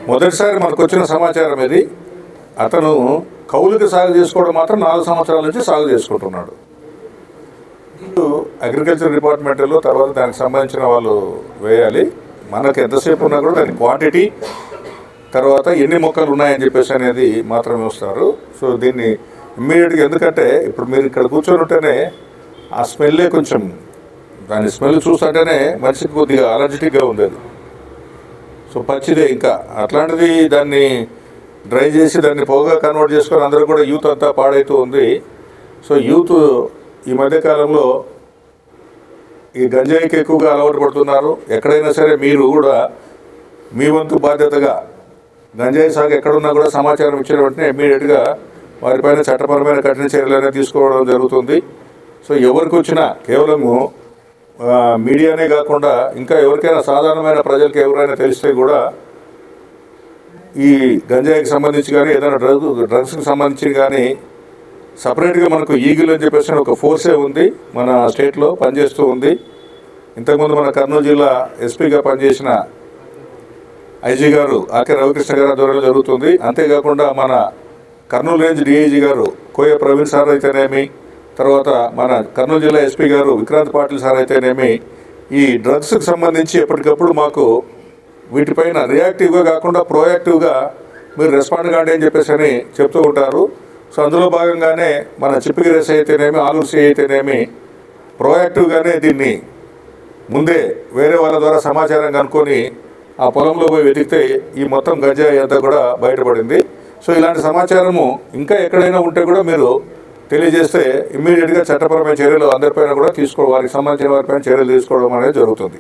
మొదటిసారి మనకు వచ్చిన సమాచారం ఇది. అతను కౌలుకి సాగు చేసుకోవడం మాత్రం 4 సంవత్సరాల నుంచి సాగు చేసుకుంటున్నాడు. అగ్రికల్చర్ డిపార్ట్మెంట్లో తర్వాత దానికి సంబంధించిన వాళ్ళు వేయాలి. మనకు ఎంతసేపు ఉన్నా కూడా దాని క్వాంటిటీ, తర్వాత ఎన్ని మొక్కలు ఉన్నాయని చెప్పేసి అనేది మాత్రమే వస్తారు. సో దీన్ని ఇమ్మీడియట్గా, ఎందుకంటే ఇప్పుడు మీరు ఇక్కడ కూర్చొని ఉంటేనే ఆ స్మెల్లే కొంచెం, దాని స్మెల్ చూస్తుంటేనే మనిషికి కొద్దిగా అలర్జెటిక్గా ఉంది అది. సో పచ్చిదే. ఇంకా అట్లాంటిది దాన్ని డ్రై చేసి దాన్ని పొగగా కన్వర్ట్ చేసుకొని అందరూ కూడా యూత్ అంతా పాడైతూ ఉంది. సో యూత్ ఈ మధ్యకాలంలో ఈ గంజాయికి ఎక్కువగా అలవాటు పడుతున్నారు. ఎక్కడైనా సరే మీరు కూడా మీ వంతు బాధ్యతగా గంజాయి సాగు ఎక్కడున్నా కూడా సమాచారం ఇచ్చిన వెంటనే ఇమ్మీడియట్గా వారిపైన చట్టపరమైన కఠిన చర్యలు అనేది తీసుకోవడం జరుగుతుంది. సో ఎవరికి వచ్చినా కేవలము మీడియానే కాకుండా ఇంకా ఎవరికైనా సాధారణమైన ప్రజలకు ఎవరైనా తెలిస్తే కూడా ఈ గంజాయికి సంబంధించి కానీ ఏదైనా డ్రగ్స్కి సంబంధించి కానీ సపరేట్గా మనకు ఈగిల్ అని చెప్పేసి ఒక ఫోర్సే ఉంది, మన స్టేట్లో పనిచేస్తూ ఉంది. ఇంతకుముందు మన కర్నూలు జిల్లా ఎస్పీగా పనిచేసిన ఐజీ గారు ఆకే రవికృష్ణ గారి ఆధ్వర్యంలో జరుగుతుంది. అంతేకాకుండా మన కర్నూలు రేంజ్ డిఐజీ గారు కోయ ప్రవీణ్ సార్ అయితేనేమి, తర్వాత మన కర్నూలు జిల్లా ఎస్పీ గారు విక్రాంత్ పాటిల్ సార్ అయితేనేమి, ఈ డ్రగ్స్కి సంబంధించి ఎప్పటికప్పుడు మాకు వీటిపైన రియాక్టివ్గా కాకుండా ప్రోయాక్టివ్గా మీరు రెస్పాండ్ కాండి అని చెప్పేసి అని చెప్తూ ఉంటారు. సో అందులో భాగంగానే మన చిప్పగిరి ఎస్ఐ అయితేనేమి, ఆలూరు సిఐ అయితేనేమి ప్రోయాక్టివ్గానే దీన్ని ముందే వేరే వాళ్ళ ద్వారా సమాచారం కనుక్కొని ఆ పొలంలో పోయి వెతికితే ఈ మొత్తం గంజాయి అంతా కూడా బయటపడింది. సో ఇలాంటి సమాచారము ఇంకా ఎక్కడైనా ఉంటే కూడా మీరు తెలియజేస్తే ఇమ్మీడియట్గా చట్టపరమైన చర్యలు అందరిపైన కూడా వారికి సంబంధించిన వారిపైన చర్యలు తీసుకోవడం అనేది జరుగుతుంది.